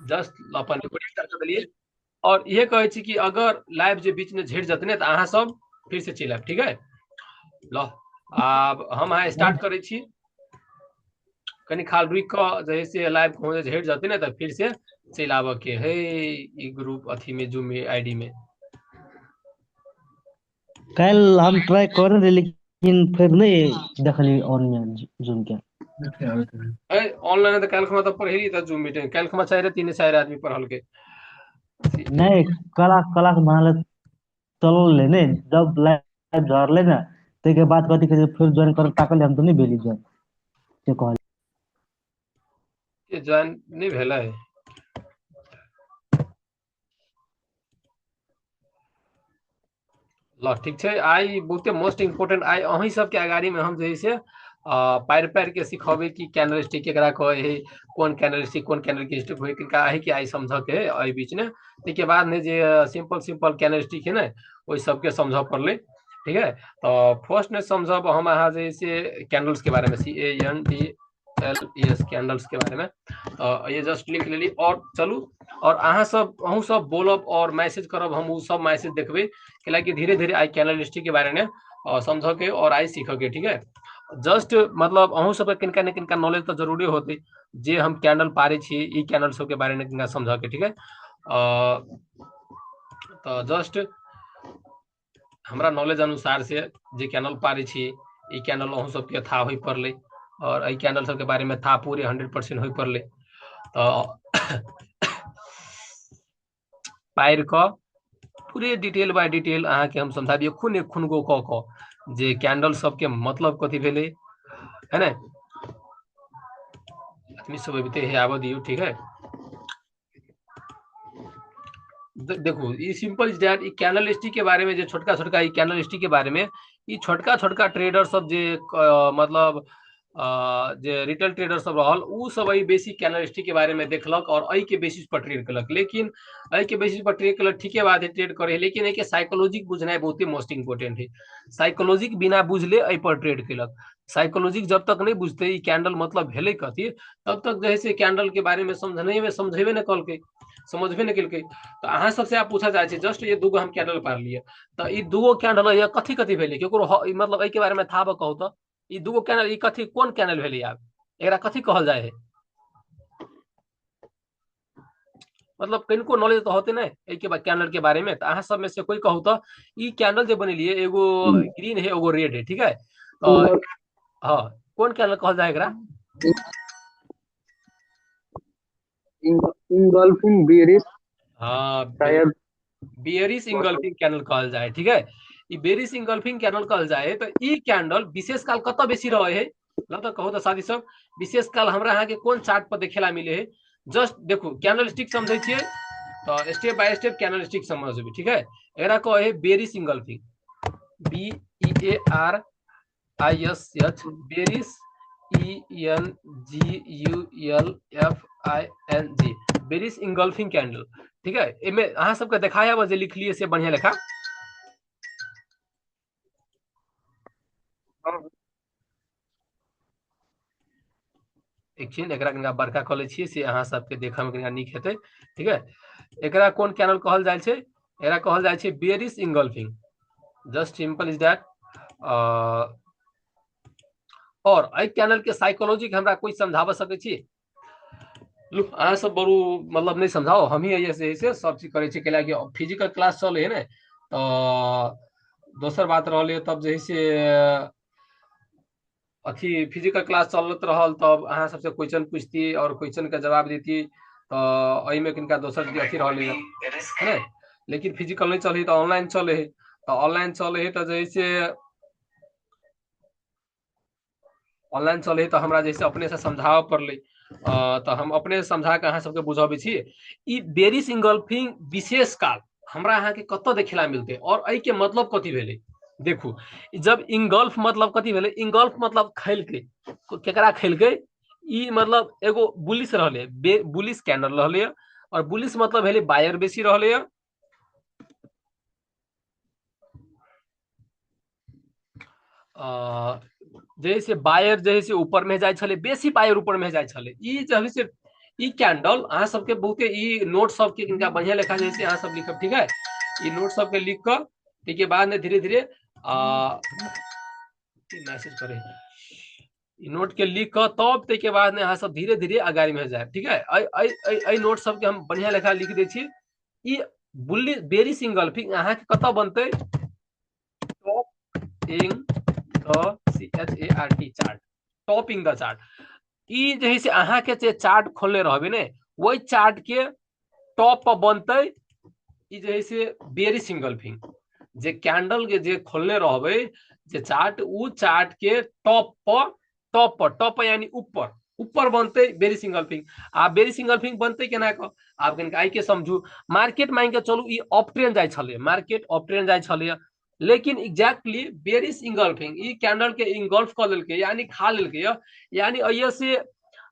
Just अपन recording start कर दिए और ये कहे छी कि अगर लाइव जे बीच में झड़ जतने तो अहाँ सब फिर से चलि आयब, ठीक है। लो आब हम अहाँ स्टार्ट करे छी, कनी खाल रुक कऽ जैसे लाइव कहूँ झड़ जते ने तो फिर से चलि आबऽ के है ई ग्रुप अथी में जूम आईडी में। कल हम ट्राई कर रहे लेकिन फिर नहीं देखली ऑन जूम के। ऑनलाइन तो कल तो पढ़े था जूम मीटिंग, कल चाहे 3 4 आदमी पढ़ल के। नहीं क्लास क्लास बनाले चल ले ने जब लाइव झरले ना ते के बाद कथी के फिर ज्वाइन कर ताकले हम तो नहीं भेली ज्वाइन से कहल। ये ज्वाइन नहीं भेला है। ल ठीक है, आई बहुते मोस्ट इम्पोर्टेंट आई अही सबके अगाड़ी में हम जे से पैर पैर के सिखाबे कि कैनल स्टिक केकरा कहे है, कौन कैनल स्टिक कौन कैनल के स्टिक होय किनका है कि आई समझ के है आई बीच में। के बाद में जे सिंपल सिंपल कैनल स्टिक है ना वही सबके समझ पड़ले, ठीक है। तो फर्स्ट में समझब हम अहाँ जे से कैंडल्स के बारे में, CANDLES कैंडल्स के बारे में। ये जस्ट लिख लेली और चलू और अहाँ सब अहूँ सब बोलब और मैसेज करब, हम सब मैसेज देखबे कि धीरे धीरे आई कैनल हिस्ट्री के बारे में समझ के और आई सीख के, ठीक है। जस्ट मतलब अहूँ सब किनका न किनका नॉलेज तो जरूरी होते जे हम कैंडल पारे छी ई कैंडल सब के बारे में किनका समझ के, ठीक है। तो जस्ट हमरा नॉलेज अनुसार से जे कैंडल पारे छी ई कैंडल अहूँ सबके था हो पड़ले और ई कैंडल सब के बारे में था पूरे 100% हो पड़ले। तो पार क पूरे डिटेल बाय डिटेल अहाँ के हम समझा दिए खून एक खून गो क जे कैंडल सबके मतलब कथी भेले है ना। आदमी सब अबिते है आबऽ दियो, ठीक है। देखो ये simple is that, canal stick के बारे में जो छोटका छोटका कैनल स्टिक के बारे में ये छोटका छोटका ट्रेडर सब जे मतलब जे रिटेल ट्रेडर सब रहल उ सब बेसिक कैनल स्टिक के बारे में देखलक और अई के बेसिस पर ट्रेड कलक। लेकिन अई के बेसिस पर ट्रेड कलक ठीके बात है ट्रेड करे है, लेकिन एके साइकोलॉजिक बुझनाइ बहुते मोस्ट इंपोर्टेंट है। साइकोलॉजिक बिना बुझले अई पर ट्रेड केलक। साइकोलॉजिक जब तक नहीं बुझते ई कैंडल मतलब भेले कथी तब तक जैसे कैंडल के बारे में समझने में समझेबे न कल समझबे नहीं कल। तो अहाँ सबसे आप पूछा जाए जस्ट ये दूगो हम कैंडल पार लिए तो ये दूगो कैंडल ये कथी कथी भेले मतलब एहि के बारे में था कहू तो ये दूगो कैंडल ये कथी कौन कैंडल भेले आब एकरा कथी कहल जाए है। मतलब किनको नॉलेज तो होते ना एक के बाद कैंडल के बारे में, तो अहाँ सब में से कोई कहू तो ये कैंडल जो बनेलिए एगो ग्रीन है एगो रेड है, ठीक है। तो हाँ कौन कैंडल कहल जाए एकरा? इंगल्फिंग बेरिस हाँ शायद। बेरिस इंगल्फिंग कैंडल कहल जाए, ठीक है। ई बेरिस इंगल्फिंग कैंडल कहल जाए तो ई कैंडल विशेष काल कत बेसी रहे है तो कहो तो साथी सब विशेष काल हमरा यहाँ के कौन चार्ट पर देखेला मिले है। जस्ट देखो कैंडल स्टिक समझे छे तो step by step candle stick समझबे, ठीक है। एकरा कहे berries engulfing, BEARISH berries ENGULFING berries engulfing candle, ठीक है। इमे अहाँ सबके देखाया बजे लिखलिए से बढ़िया लेखा। एक चीज एकरा कनिका बड़का कऽ लै छियै से अहाँ सबके देखऽ में कनिका नीक हेतै, ठीक है। एकरा कोन कैनल कहल जाइ छै? एकरा कहल जाइ छै berries engulfing, just simple is that. और एहि कैनल के साइकोलॉजी के हमरा कोई समझाबऽ सकै छी? लू अहाँ सब बड़ू मतलब नहीं समझाओ हम ही ऐसे सब चीज करे कि फिजिकल क्लास चले है ना। तो दोसर बात रहे तब जैसे अथी फिजिकल क्लास चलत रहल तब अहाँ सबसे क्वेश्चन पूछती और क्वेश्चन के जवाब देती तो अई में किनका दोसर अथी रहले है ना। लेकिन फिजिकल नहीं चले तो ऑनलाइन चले है, तो ऑनलाइन चले है तो जैसे ऑनलाइन चले तो हमरा जैसे अपने से समझाव पड़ले तो हम अपने से समझा के अहाँ सबके बुझाबे छी। ई बेरिस इंगल्फिंग विशेष काल हमरा अहाँ के कत देखेला मिलते और अई के मतलब कथी भेले देखू। जब इंगल्फ मतलब कथी भेले, इंगल्फ मतलब खेल के केकरा खेल के ई मतलब एगो बुलिस रहले बुलिस कैंडल रहले और बुलिस मतलब भेले बायर बेसी रहले जैसे बायर जैसे ऊपर में जाय छले बेसी बायर ऊपर में जाय छले ई जब से ई कैंडल अहाँ सबके बहुते ई नोट सब के इनका बढ़िया लिखा जैसे अहाँ सब लिखब, ठीक है। ई नोट सब के लिख कर के बाद में धीरे धीरे मैसेज करे ई नोट के लिख कर तब के बाद में अहाँ सब धीरे धीरे अगाड़ी में जाए, ठीक है। आई नोट सब के हम बढ़िया लेखा लिख दै छी। ई बुल्ली बेरी सिंगल्फिंग अहाँ के कत बनते topping the CHART chart, topping the chart. ई जे है से अहाँ के जे चार्ट खोलने रहबे ने वही चार्ट के टॉप पर बनते ई जे है से बेरी सिंगल्फिंग, जे कैंडल के जे खोलने रहबे जे चार्ट उ चार्ट के टॉप पर यानी ऊपर ऊपर बनते बेरी सिंगल्फिंग। आ बेरी सिंगल्फिंग बनते केना क आप कनिक आई के समझू। मार्केट मान के चलू ई अप ट्रेंड जाय छले, मार्केट अप ट्रेंड जाय छले, लेकिन एग्जैक्टली बेरिश इंगल्फिंग ई कैंडल के इंगल्फ कर लेलके यानी खा लेलके, यानी अइया से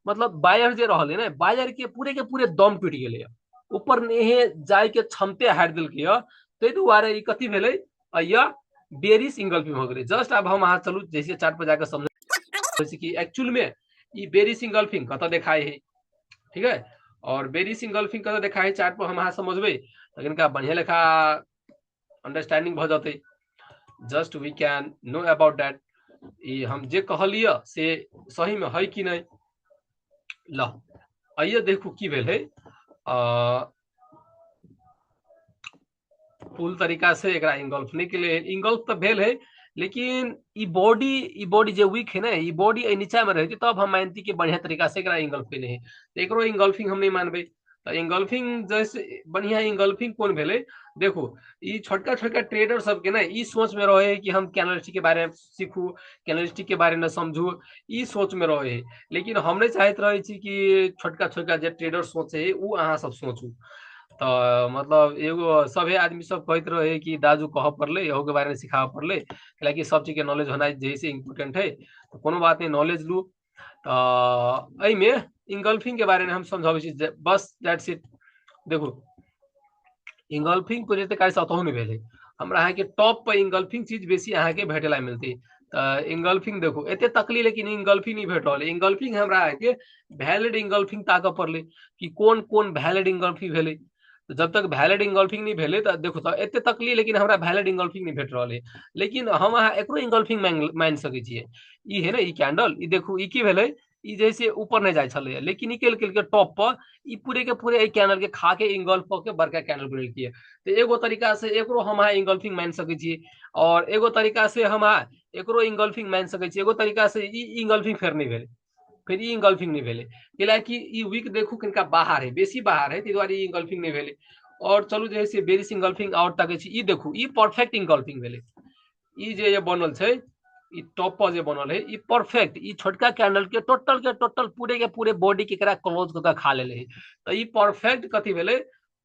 मतलब बायर जे रहले ने बायर के पूरे दम टूट गेले, ऊपर नेहे जाय के क्षमते हार देलके। तै दुआरे ई कथि भेलै अइया बेरिश इंगल्फिंग हो गेलै। जस्ट अब हम अहाँ चलू जैसे चार्ट पर जाकर समझ कि एक्चुअल में ई बेरिश इंगल्फिंग कत देखाय है, ठीक है। और बेरिश इंगल्फिंग कत देखाय है चार्ट पर हम अहाँ समझबे तो इनका बढ़िया लेखा अंडरस्टैंडिंग भ जाते। Just we can know about that ई हम जे कहलिए से सही में है कि नहीं। ल आइए देखू की भेल है फुल तरीका से एकरा इंगल्फ नहीं के लिए इंगल्फ तो भेल है, लेकिन ई बॉडी जे वीक है ना ई बॉडी ए नीचा में रहती तब हम मानती कि बढ़िया तरीका से एकरा इंगल्फ केले है। तो एकरो इंगल्फिंग हम नहीं मानबे। तो इंगल्फिंग जैसे बढ़िया इंगल्फिंग कौन भेले देखो ई छोटका छोटका ट्रेडर सब के ना ई सोच में रहे कि हम कैनलिस्टिक के बारे में सीखू, कैनलिस्टिक के बारे में समझू, ई सोच में रहे है। लेकिन हमने चाहत रहे छी कि छोटका छोटका जे ट्रेडर सोचे उ अहाँ सब सोचू। तो मतलब एगो सभे आदमी सब कहते रहे कि दाजू कह पड़ले यहो के बारे में सिखाव पड़ले, हालांकि सब चीज के नॉलेज होना जैसे इम्पोर्टेंट है। तो कोनो बात नहीं, नॉलेज लू। में इंगल्फिंग के बारे में हम समझावे बस दैट्स इट। देखो इंगल्फिंग को जते कार्य सतहु नहीं भेले हमरा अहाँ के टॉप पर इंगल्फिंग चीज बेसी अहाँ के भेटेला मिलती। इंगल्फिंग देखो एते तकली लेकिन इंगल्फिंग नहीं भेट रहा। इंगल्फिंग हमरा अहाँ के वैलिड इंगल्फिंग ताक पड़ले कि कौन कौन वैलिड इंगल्फिंग भेले। तो जब तक वैलिड इंगल्फिंग नहीं भेले तो देखो तो एते तकली लेकिन हमरा वैलिड इंगल्फिंग नहीं भेट रहा है। लेकिन हम अहाँ एकरो इंगल्फिंग मान सके छिए। ई है ना ई कैंडल ई देखू ई की भेले ई जैसे ऊपर नहीं जाय छले लेकिन निकल के टॉप पर ई पूरे के पूरे कैंडल के खा के इंगल्फ के बड़का कैंडल बन किए। तो एगो तरीका से एकरो हम अहाँ इंगल्फिंग मान सके छिए और एगो तरीका से हम अहाँ एकरो इंगल्फिंग मान सके छिए। एगो तरीका से ई इंगल्फिंग फेर नहीं भेले, फिर ई इंगल्फिंग नहीं भेले कैलाकि ई वीक देखू किनका बाहर है बेसी बाहर है तै दुआरे ई इंगल्फिंग नहीं भेले। और चलू जैसे बेरिश इंगल्फिंग और तक ई देखू ई परफेक्ट इंगल्फिंग भेले। ई जे बनल छै ई टॉप पर जे बनल है ई परफेक्ट ई छोटका कैंडल के टोटल पूरे के पूरे बॉडी के करा क्लोज क खा लेले है। तो ई परफेक्ट कथि भेले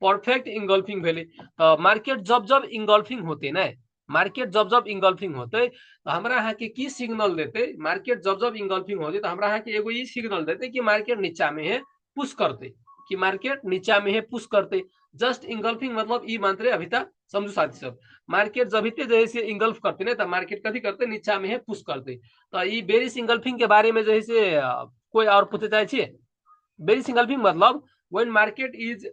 परफेक्ट इंगल्फिंग भेले। तो मार्केट जब जब इंगल्फिंग होते ना मार्केट जब जब इंगल्फिंग होते तो हमरा अहाँ के की सिग्नल देते मार्केट जब जब इंगल्फिंग होते तो हमरा अहाँ के एगो ई सिग्नल देते कि मार्केट नीचा में है पुश करते कि मार्केट नीचा में है पुश करते। जस्ट इंगल्फिंग मतलब ई मानते अभी तक समझू साथी सब मार्केट जब जैसे इंगल्फ करते ना तो मार्केट कथी करते नीचा में है पुश करते। तो ई बेरिश इंगल्फिंग के बारे में जैसे कोई और पूछे चाहे छे बेरिश इंगल्फिंग मतलब when market is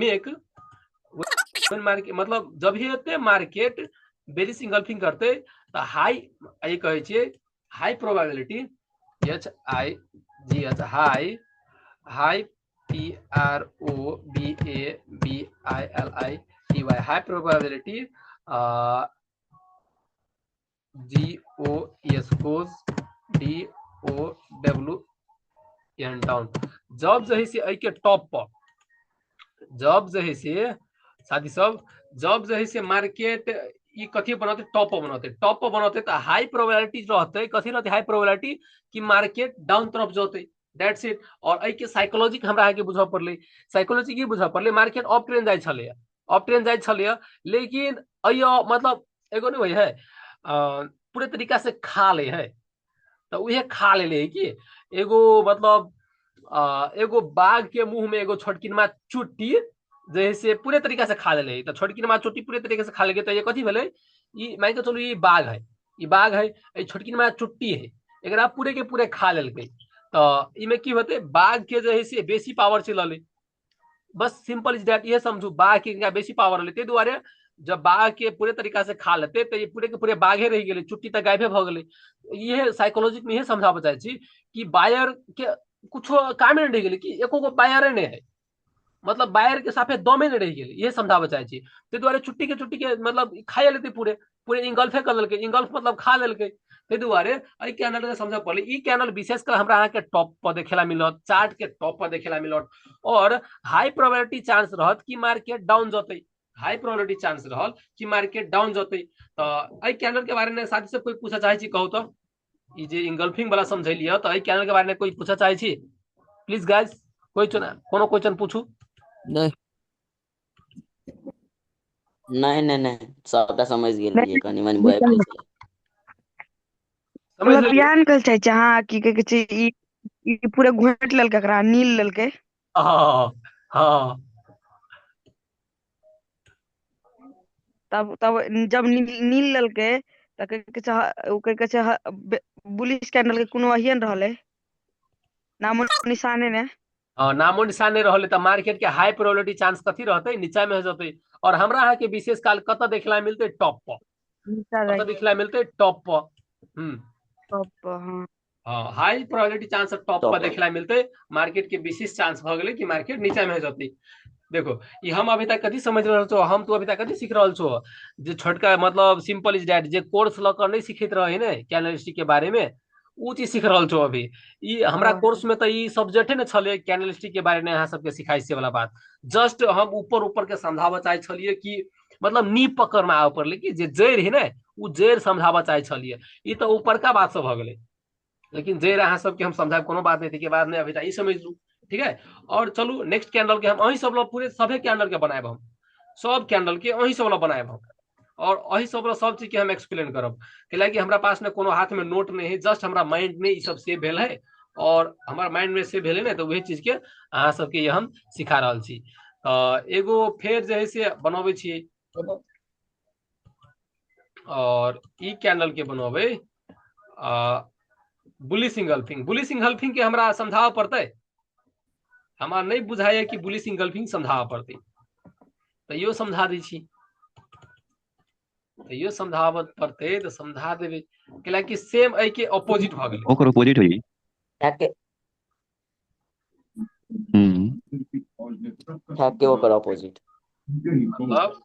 make when market मतलब जब ही होते मार्केट बेरिश इंगल्फिंग करते तो हाई ये कहे छे high probability HIGH high high PROBABILITY high probability GOS goes DOWN down. जब जही से आई के टॉप पर जब जही से साथी सब जब जही से मार्केट ई कथी बनते टॉप पर बनते तो हाई प्रोबेबिलिटी रहते कथी रहते हाई प्रोबेबिलिटी कि मार्केट डाउन तरफ जाते दैट्स इट। और आई के साइकोलॉजी हमरा के बुझा पड़ले साइकोलॉजी की बुझा पड़ले मार्केट अप ट्रेंड जाय छले लेकिन अइयो मतलब एगो नहीं है पूरे तरीका से खा ले है। तो उहे खा ले है कि एगो मतलब एगो बाघ के मुंह में एगो छोटकिनमा चुट्टी जैसे पूरे तरीका से खा ले तो छोटकिनमा चुट्टी पूरे तरीके से खा ले तो ये कथी भेले ई मान के चलू ई बाघ है ई छोटकिनमा चुट्टी है एकरा पूरे के पूरे खा लेलकै। तो इमे की होते बाघ के जो है से बेसी पावर चलल, बस सिंपल इज दैट, ये समझू बाघ के बेसी पावर रहले, ताहि दुआरे जब बाघ के पूरे तरीका से खा लेते तो ये पूरे के पूरे बाघे रह गए, चुट्टी तक गायबे भ गए। ये साइकोलॉजी में ये समझाबे चाहे छी कि बायर के कुछ कामे नहीं रह गए, कि एको गो बायरे नहीं है, मतलब बायर के साफे दमे नहीं रह गए, ये समझाबे चाहे छी। ताहि दुआरे चुट्टी के मतलब खाए लेते पूरे पूरे इंगल्फे कर लेलकै, इंगल्फ मतलब खा लेलकै। ताहि दुआरे एहि कैनल के समझ पड़ले, ई कैनल विशेषकर हमरा अहाँ के टॉप पर देखेला मिलत, चार्ट के टॉप पर देखेला मिलत, और हाई प्रोबेबिलिटी चांस रहत कि मार्केट डाउन जतै, हाई प्रोबेबिलिटी चांस रहल कि मार्केट डाउन जतै। तो एहि कैनल के बारे में साथी सब कोई पूछा चाहे छी, कहू तो ई जे इंगल्फिंग वाला समझलिए, तो एहि कैनल के बारे में कोई पूछा चाहे छी, प्लीज गाइस, कोई कोनो क्वेश्चन पूछू। नहीं नहीं नहीं नहीं, सबटा समझ गेलिए, कनी मनी भय पाइ छै। समझ मतलब लेलिए। बिहान कल चाहे जहाँ की कहे छै ई पूरे घोट लेलकै, एकरा नील लेलकै। हाँ हाँ तब तब जब नील लेलकै त कहे छै बुलिश कैंडल के कोनो अहिए न रहले, नामो निशाने ने। हाँ, नामो निशान नहीं रहले, तो मार्केट के हाई प्रोबेबिलिटी चांस कथी रहते, नीचा में हो जाते। और हमरा अहाँ के विशेष काल कत देखला मिलते, टॉप पर, नीचा कत जाए देखला मिलते, टॉप पर। टॉप पर, हाँ। हाँ, हाई प्रोबेबिलिटी चांस टॉप पर टॉप देखला मिलते, मार्केट के विशेष चांस भ गेले कि मार्केट नीचा में हो जाती। देखो ये हम अभी तक कथी समझ रहल छो, हम तो अभी तक कथी सीख रहल छो, जे छोटका मतलब simple is that, J course ल कर नहीं सीखत रहे ने कैनलिस्टिक के बारे में, उ चीज सीख रहल छो अभी। ई हमरा कोर्स में तो ई सब्जेक्ट है ना छले, कैनलिस्टिक के बारे में अहाँ सबके सिखाई से वाला बात, जस्ट हम ऊपर ऊपर के समझाबे चाहे छलिए कि मतलब नींव पकड़ में आवे पड़ले, कि जे जड़ है ना उ जड़ समझाबे चाहे छलिए। ई तो ऊपर का बात सब भ गेले, लेकिन जड़ अहाँ सबके हम समझाए कोनो बात नहीं थी के बाद में अभी तक ई समझ लू, ठीक है। और चलू नेक्स्ट कैंडल के हम अही सब लोग पूरे सभे कैंडल के बनाए, हम सब कैंडल के अही सब लोग बनाए, हम और अही सब लोग सब चीज के हम एक्सप्लेन करब, कैलाकि हमरा पास में कोनो हाथ में नोट नहीं है, जस्ट हमरा माइंड में ई सब सेव भेल है, और हमारा माइंड में सेव भेल है ना, तो वही चीज के अहाँ सबके ये हम सिखा रहल छी। एगो फेर जे है से बनबै छियै, और ई कैंडल के बनबै बुलिश इंगल्फिंग, बुलिश इंगल्फिंग के हमरा समझाव पड़तै, हमरा नहीं बुझाइए कि बुलिश इंगल्फिंग समझाव पड़तै, तैयो समझा दै छी, तैयो समझावत पड़तै तो समझा देबै, कैलाकि सेम एहि के अपोजिट भ गेलै, ओकर अपोजिट होई। ठाके ठाके ओकर अपोजिट। मतलब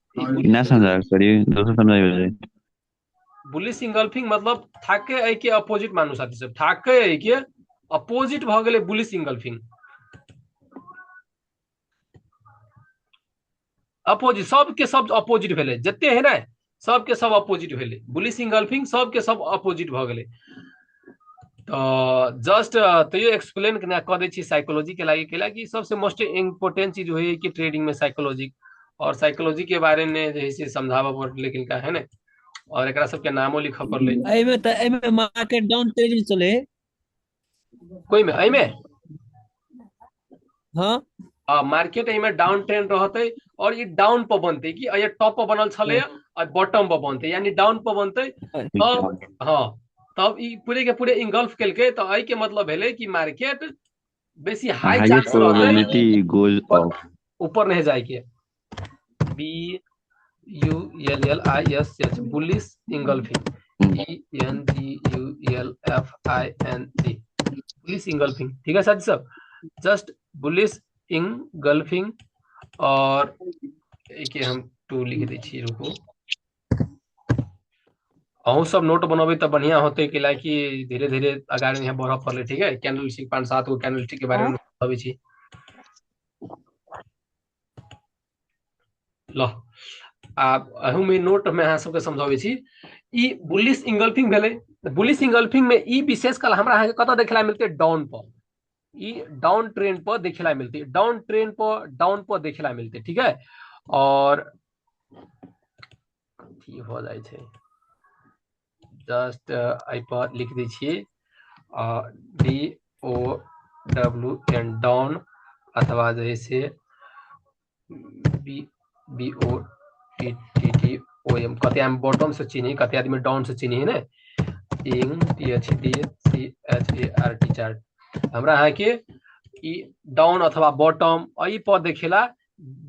ना समझा करिए, दोस्तों समझाइए। बुलिश इंगल्फिंग मतलब ठाके एहि के अपोजिट मानू साथी सब, ठाके एहि के अपोजिट भ गेलै बुलिश इंगल्फिंग, अपोजिट सबके सब अपोजिट भेलै, जते है ना सबके सब अपोजिट भेलै, बुलिश इंगल्फिंग सबके सब अपोजिट भ गेलै। तो जस्ट तैयो एक्सप्लेन क दै छी साइकोलॉजी के लागी, कैलाकि सबसे मोस्ट इम्पोर्टेंट चीज होई कि ट्रेडिंग में साइकोलॉजी, और साइकोलॉजी के बारे में जे है से समझाबे पड़ले किनका है ना, और एकरा सबके नामो लिखऽ पड़ले। एमे मार्केट डाउन ट्रेडिंग चले, कोई में एमे हाँ मार्केट एमे डाउन ट्रेंड रहते, और ये डाउन पर बनते कि ये टॉप पर बनल छले और बॉटम पर बनते, यानी डाउन पर बनते तब, हाँ तब ई पूरे के पूरे इंगल्फ केलके, तो एहि के मतलब भेले कि मार्केट बेसी high chance probability goes off, ऊपर नहीं जाए के, BULLISH bullish engulfing, ENGULFING bullish engulfing, ठीक है साथी सब, जस्ट बुलिश इंगल्फिंग। और एक हम 2 लिख दै छी, रुको अहूँ सब नोट बनबे तो बढ़िया होते, कि धीरे धीरे अगाड़ी यहाँ बढ़ पड़े, ठीक है। कैंडल स्टिक 5-7 गो कैंडल स्टिक के बारे में बताबै छी, लो आप अहू में नोट में अहाँ सबके समझाबै छी। ई बुलिश इंगल्फिंग भेले, बुलिश इंगल्फिंग में ई विशेष काल हमरा अहाँ के कत देखला मिलते, डाउन पर, ई डाउन ट्रेंड पर देखला मिलते, डाउन ट्रेंड पर डाउन पर देखला मिलते, ठीक है। और ठीक हो जाए छै, जस्ट आई पर लिख दै छियै DOWN डाउन, अथवा जे है से BOTTOM, कते आदमी बॉटम से चिन्ही, कते आदमी डाउन से चिन्ही ने, ING THDCHART चार्ट, हमरा यहाँ के डाउन अथवा बॉटम ई पर देखेला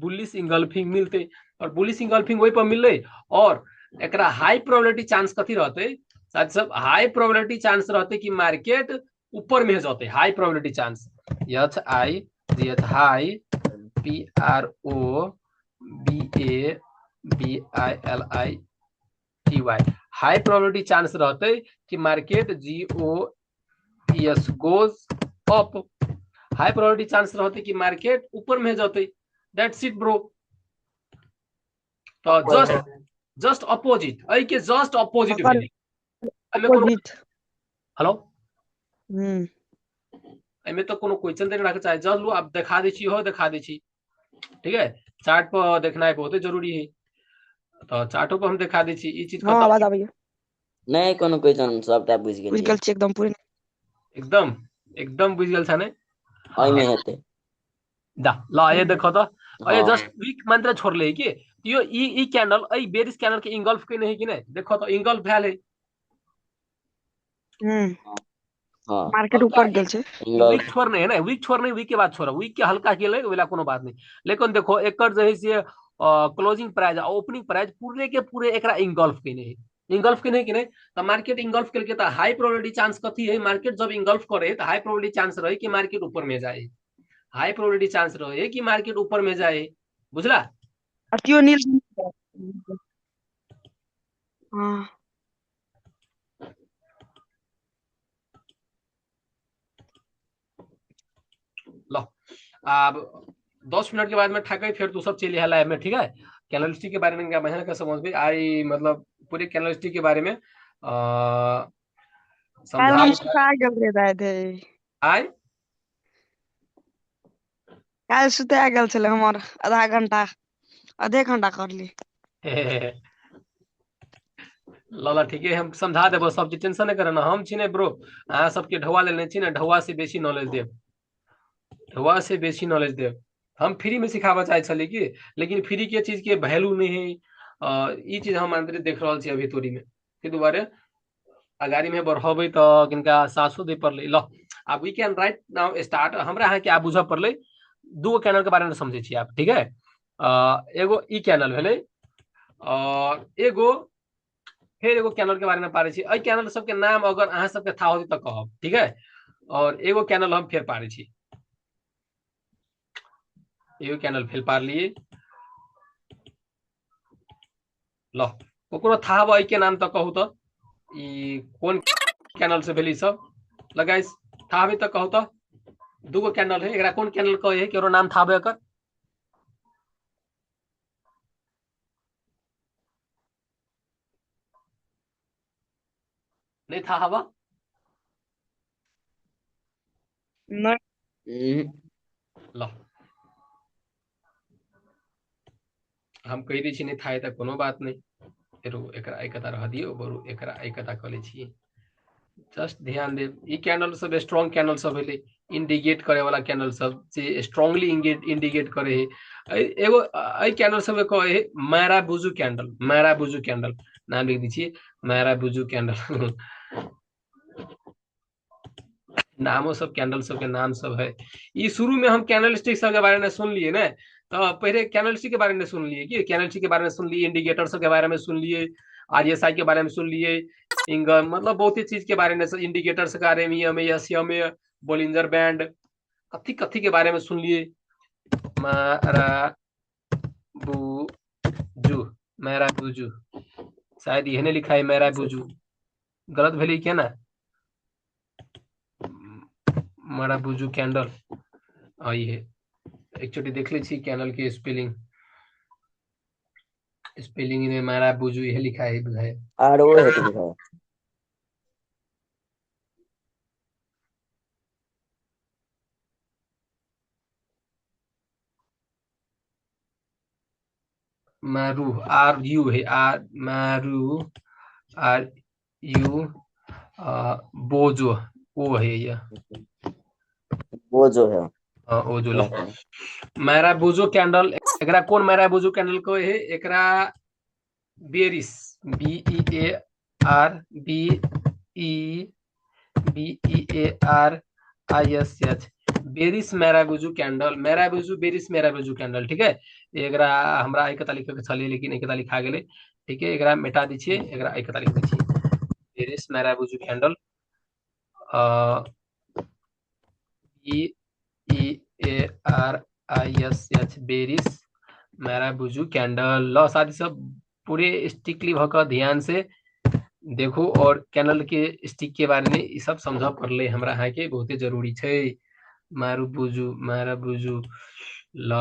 बुलिश इंगल्फिंग मिलते और बुलिश इंगल्फिंग वही पर मिलले और एकरा हाई प्रोबेबिलिटी चांस कथी रहते साथ सब हाई प्रोबेबिलिटी चांस रहते कि मार्केट ऊपर में जाते high probability chance H I high PROBABILITY high probability chance रहते कि market GOS goes up high probability chance रहते कि मार्केट ऊपर में जाते दैट्स इट ब्रो तो जस्ट अपोजिट आई के जस्ट अपोजिट भेले अपोजिट हेलो हम्म एमे तो कोनो क्वेश्चन देने रखे चाहे जस्ट लो आप दिखा दी छी हो दिखा दी छी ठीक है चार्ट पर देखना है बहुत जरूरी है तो चार्टो पर हम दिखा दी छी ई चीज हाँ आवाज आबैया नहीं कोनो क्वेश्चन सबटा बुझ बुझ गेलिए गेल छी एकदम पूरे एकदम एकदम बुझ गेल छने ओइ में हेते दा ला ये देखो तो ये हाँ जस्ट वीक मंत्र छोड़ले है कि यो ई कैंडल ई बेरिश कैंडल के इंगल्फ के नहीं कि नहीं देखो तो इंगल्फ भेल है हाँ मार्केट ऊपर गेल छै वीक छोड़ नहीं है ना वीक छोड़ नहीं वीक के बाद छोड़ा वीक के हल्का के ले वेला कोनो बात नहीं लेकिन देखो एकर जे है से क्लोजिंग प्राइस ओपनिंग प्राइस पूरे के पूरे एकरा इंगल्फ के नहीं इंगल्फ के नहीं कि नहीं तो मार्केट इंगल्फ करके तो हाई प्रोबेबिलिटी चांस कथी है मार्केट जब इंगल्फ करे तो हाई प्रोबेबिलिटी चांस रहे कि मार्केट ऊपर में जाए हाई प्रोबेबिलिटी चांस रहे कि मार्केट ऊपर में जाए बुझला और क्यों नील हाँ लो अब 10 मिनट के बाद में ठाके फिर तू सब चलिए है लाइव में ठीक है कैनलिस्टिक के बारे में क्या महीने का समझ में आई मतलब पूरे कैनलिस्टिक के बारे में समझा सुता गेल रे दादे आय काल सुता गेल छले हमर आधे घंटा करली लला ठीक है हम समझा देबो सब चीज टेंशन नहीं करना हम छी ने ब्रो अहाँ सबके ढौआ लेने छी ने ढौआ से बेसी नॉलेज देब ढौआ से बेसी नॉलेज देब हम फ्री में सिखाबा चाहे छली की लेकिन फ्री के चीज के वैल्यू नहीं है ई चीज हम अंदर देख रहल छी अभी तोरी में के दुबारे अगाड़ी में बढ़ाबे तो किनका सासो दे पड़ले लो अब we can right now start हमरा अहाँ के आ बुझ पड़ले दो कैनल के बारे में समझे छी आप ठीक है एगो ई कैनल भेले और एगो फिर एगो कैनल के बारे में पारे छी कैनल सबके नाम अगर अहाँ सबके था होती तो कहब ठीक है और एगो कैनल हम फिर पारे छी एगो कैनल फिर पार लिए लो ओकरो था बा के नाम तो कहू तो ई कौन कैनल से भेली सब लगाइस था भी तो कहू तो दूगो कैनल है एकरा कौन कैनल कहे है केरो नाम था बे एकर नहीं था हवा लो हम कह दी छी नहीं था तो कोनो बात नहीं फिर एकरा एकता रह दियो बरु एकरा एकता क ले छी जस्ट ध्यान दे ई कैनल सब स्ट्रांग कैनल सब है इंडिकेट करे वाला कैनल सब जे स्ट्रांगली इंडिकेट करे है एगो आई कैनल सब कहे है मारा बुजू कैंडल नाम लिख दीजिए मारा बुजू कैंडल नामों सब कैंडल सब के नाम सब है ये शुरू में हम कैनलिस्टिक सब के बारे में सुन लिए ना तो पहले कैनलिस्टिक के बारे में सुन लिए कि कैनलिस्टिक के बारे में सुन लिए इंडिकेटर सब के बारे में सुन लिए RSI के बारे में सुन लिए इंगल मतलब बहुत ही चीज के बारे में इंडिकेटर्स के बारे में एसएम बोलिंजर बैंड कथी कथी के बारे में सुन लिए मारा बुजू शायद यह नहीं लिखा है मेरा बुजू गलत भेली क्या ना मारा बुजू कैंडल आई है एक छोटी देख ली कैंडल की स्पेलिंग में मारा बुजू यह लिखा है बुझाए आर ओ है तो लिखा मारू RU है मारू RU बोजो वो है यह वो जो है ओ जो लो मेरा बुजो कैंडल एकरा कौन मेरा बुजो कैंडल को है एकरा bearish BEAR ISH bearish marubozu candle, marubozu bearish marubozu candle, ठीक है। एकरा हमरा एक तालिक के छलिए लेकिन एक तालिक खा गेले, ठीक है। एकरा मिटा दी छिए, एकरा एक तालिक दी छिए bearish marubozu candle, BEARISH bearish marubozu candle. लो साथी सब पूरे स्टिकली भक ध्यान से देखो और कैंडल के स्टिक के बारे में ये सब समझ कर ले, हमरा यहाँ के बहुते जरूरी है। मारुबुजू मैराबुजू ल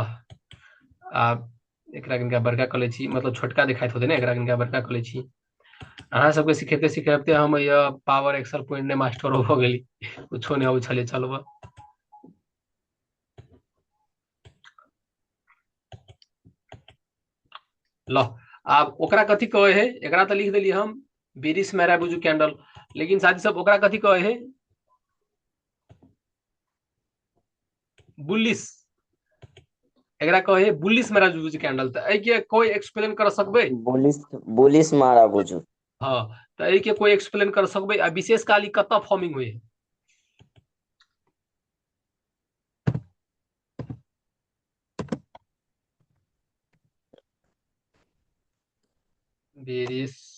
आप एकरा कनिका बड़का कर ले छी, मतलब छोटका दिखाइत होते ना, एकरा कनिका बड़का कर ले छी। अहाँ सबके सिखेते सिखेते हम ये पावर एक्सेल पॉइंट ने मास्टर हो गेली, कुछो नहीं आबै छले। चलबा लो आब ओकरा कथी कहे है, एकरा तो लिख देली हम बेरिस मैराबुजू कैंडल, लेकिन साथी सब ओकरा कथी कहे है, बुलिस, एकरा कहे है बुलिस मैराबुजू कैंडल। तो ए के कोई एक्सप्लेन कर सकबे? बुलिस मारा बुझू। हाँ, तो ए के कोई एक्सप्लेन कर सकबे आ विशेष काली कत्ता फॉर्मिंग हुई है? बेरिस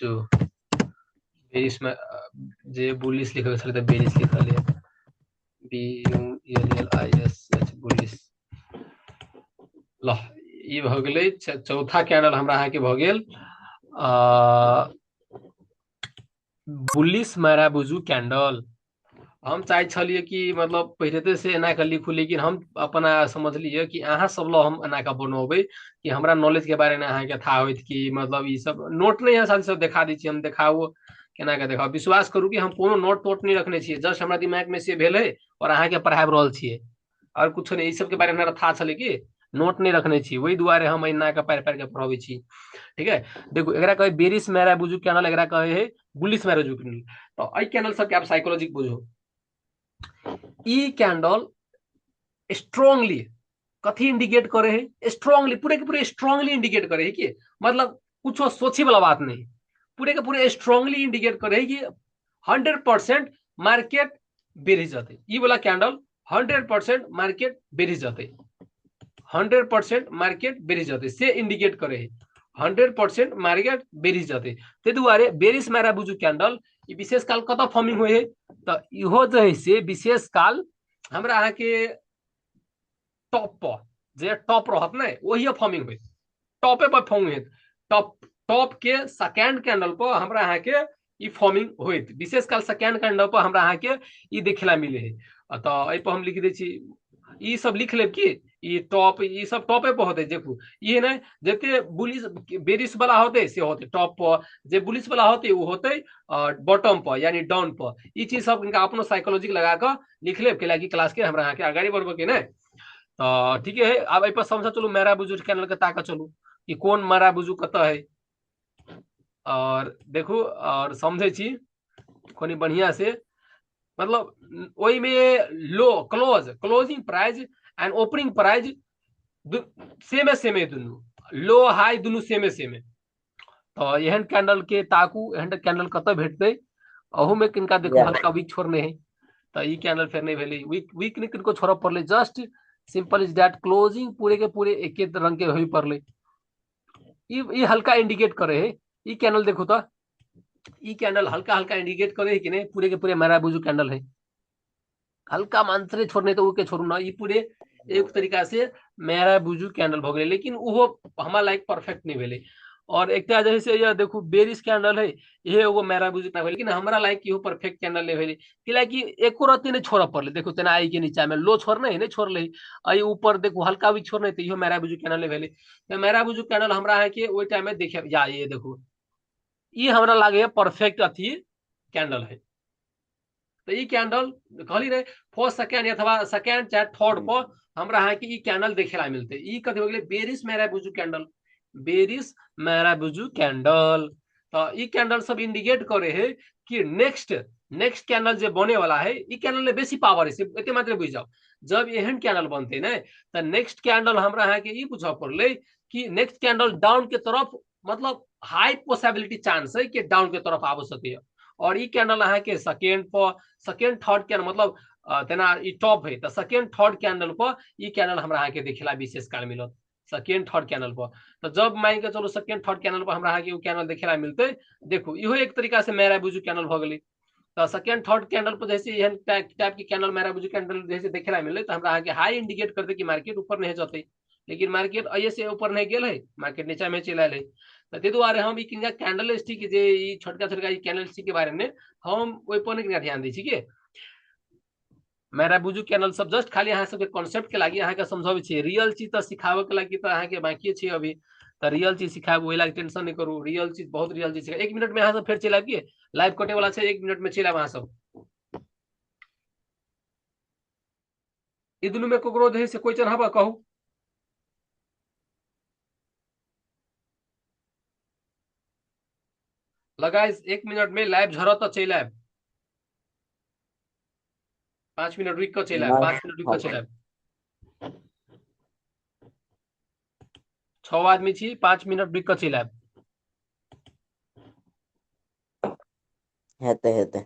जो बेरिस में जे बुलिस लिखल छले त बेरिस लिखल है, BULLISH बुलिस। ल ई भ गेलै चौथा कैंडल हमरा अहाँ के भ गेल बुलिस मैराबुजू कैंडल। हम चाहे छलिए कि मतलब पहले से एना के लिखू, लेकिन हम अपना समझलिए कि अहाँ सब लो हम एना के बनोबे कि हमरा नॉलेज के बारे में अहाँ के था होइत कि मतलब ई सब नोट नहीं है, साथी सब दिखा दी छी हम, देखाओ केना के देखाओ। विश्वास करू कि हम कोनो नोट तोट नहीं रखने छिए, जस्ट हमरा दिमाग में से भेल है और अहाँ के पढ़ाब रहल छिए, और कुछ नहीं। ई सब के बारे में हमरा था छले कि नोट नहीं रखने छी, वही दुआरे हम एना के पैर पैर के पढ़ाबे छी, ठीक है। देखो एकरा कहे बेरिस मैराबुजू कैंडल, एकरा कहे है बुलिस मैराबुजू कैंडल। तो आई कैंडल सब के आप साइकोलॉजी बुझो। ई कैंडल स्ट्रांगली कथी इंडिकेट करे है? स्ट्रांगली, पूरे के पूरे स्ट्रांगली इंडिकेट करे है कि मतलब कुछ सोचे वाला बात नहीं, पूरे के पूरे स्ट्रांगली इंडिकेट करे है कि 100% मार्केट बेरिस जाते। ई वाला कैंडल 100% मार्केट बेरिस जाते, 100% मार्केट बेरिस जाते से इंडिकेट करे है, 100% मार्केट बेरिस जाते। ते दुआरे बेरिस मैराबुजू कैंडल ई विशेष काल कत फॉर्मिंग हुए है? तो इहो जो है से विशेष काल हमरा अहाँ के टॉप पर जे टॉप रहत ना वही फॉर्मिंग हुई, टॉपे पर फॉर्मिंग हुई। टॉप टॉप के सेकंड कैंडल पर हमरा अहाँ के ई फॉर्मिंग होइत, विशेष काल सेकंड कैंडल पर हमरा अहाँ के ई देखेला मिले है। तो ए पर हम लिख दे छी, ई सब लिख लेब कि ई टॉप, ई सब टॉपे पर होते। देखू ये ना जते बुलिस बेरिस वाला होते से होते टॉप पर, जे बुलिस वाला होते वो होते बॉटम पर यानी डाउन पर। ई चीज सब इनका अपनो साइकोलॉजी लगा कर लिख लेब के लागी क्लास के हमरा अहाँ के आगाड़ी बढ़बे के ना। तो ठीक है, अब ए पर समझ चलू मैराबुजू कैंडल के ताका चलू कि कौन मैराबुजू कत है, और देखू और समझे छी कोनी बढ़िया से। मतलब वही में low closing price and opening price same दुनू, लो हाई दुनू सेमे। तो एहन कैंडल के ताकू, एहन कैंडल कत भेटते? अहू में किनका देखो हल्का वीक छोड़ने है, तो ई कैंडल फिर नहीं भेले वीक नहीं, किनको छोड़ पड़ले, just simple is that closing पूरे के पूरे एक रंग के होई पड़ले। ई हल्का इंडिकेट करे है ई कैंडल। देखो तो ई कैंडल हल्का हल्का इंडिकेट करे है कि नहीं, पूरे के पूरे मैराबुजू कैंडल है, हल्का मांसरे छोड़ने तो के छोड़ू ना, ये पूरे एक तरीका से मैराबुजू कैंडल भ गए, लेकिन वो हमारा लाइक परफेक्ट नहीं भेले। और एक जैसे ये देखो बेरिस कैंडल है, ये एगो मैराबुजू ना भेले, लेकिन हमारा लाइक इहो परफेक्ट कैंडल नहीं भेले कि एको रत्ती नहीं छोड़ पड़ले। देखो तना आई के नीचा में लो छोड़ने है नहीं छोड़ले, आई ऊपर देखो हल्का भी छोड़ने, तो इहो मैराबुजू कैंडल नहीं भेले। तो मैराबुजू कैंडल हमरा है कि ओई टाइम में देखे या ये देखो ये हमरा लागे परफेक्ट अथी कैंडल है। तो ई कैंडल कहली रहे फर्स्ट सेकंड अथवा सेकंड चाहे थर्ड पर हमरा है कि ई कैंडल देखेला मिलते। ई कथी हो गेले? Bearish marubozu candle, bearish marubozu candle. तो ई कैंडल सब इंडिकेट करे है कि नेक्स्ट कैंडल जो बने वाला है, ई कैंडल में बेसी पावर है, सिर्फ एते मात्र बुझ जाओ। जब एहन कैंडल बनते ना तो नेक्स्ट कैंडल हमरा है कि ई बुझा पड़ले कि नेक्स्ट कैंडल डाउन के तरफ मतलब हाई पॉसिबिलिटी चांस है कि डाउन के तरफ आब सके। और ई कैंडल अहाँ के सेकेंड पर सेकेंड थर्ड कैंडल मतलब तेना ई टॉप है तो सेकेंड थर्ड कैंडल पर ई कैंडल हमरा अहाँ के देखेला विशेष काल मिलत सेकेंड थर्ड कैंडल पर। तो जब मान के चलो सेकेंड थर्ड कैंडल पर हमरा अहाँ के उ कैंडल देखेला मिलते, देखो इहो एक तरीका से मेरा बुझू कैंडल भ गेलै। तो सेकेंड थर्ड कैंडल पर जैसे एहन टाइप के कैंडल मेरा बुझू कैंडल जैसे देखेला मिले तो हमरा अहाँ के हाई इंडिकेट करते कि मार्केट ऊपर नहीं जते, लेकिन मार्केट ऐसे ऊपर नहीं गेल है, मार्केट नीचा में चल आयल है। तो ते दुआरे हम ई किनका कैंडल स्टिक जे ई छोटका छोटका ई कैंडल स्टिक के बारे में हम ओइ पर नहीं ध्यान दै छी के मेरा बुझू कैंडल सब जस्ट खाली अहाँ सबके कॉन्सेप्ट के लागी अहाँ के समझावे छी, रियल चीज तो सिखावे के लागी तो अहाँ के बाकी छी अभी। तो रियल चीज सिखाबो ओइ लागी टेंशन नहीं करू, रियल चीज बहुत रियल चीज सिखा। 1 मिनट में अहाँ सब फिर चल आबिए, लाइव कटे वाला छै, 1 मिनट में चल आब अहाँ सब। ई दुनू में ककरो जे है से क्वेश्चन हबा कहू। लगाइस 1 मिनट में लाइव झरत तो चल आब, 5 मिनट रुक कर चल आब, 5 मिनट रुक कर चल आब। 6 आदमी छी, 5 मिनट रुक कर चल आब। हेते हेते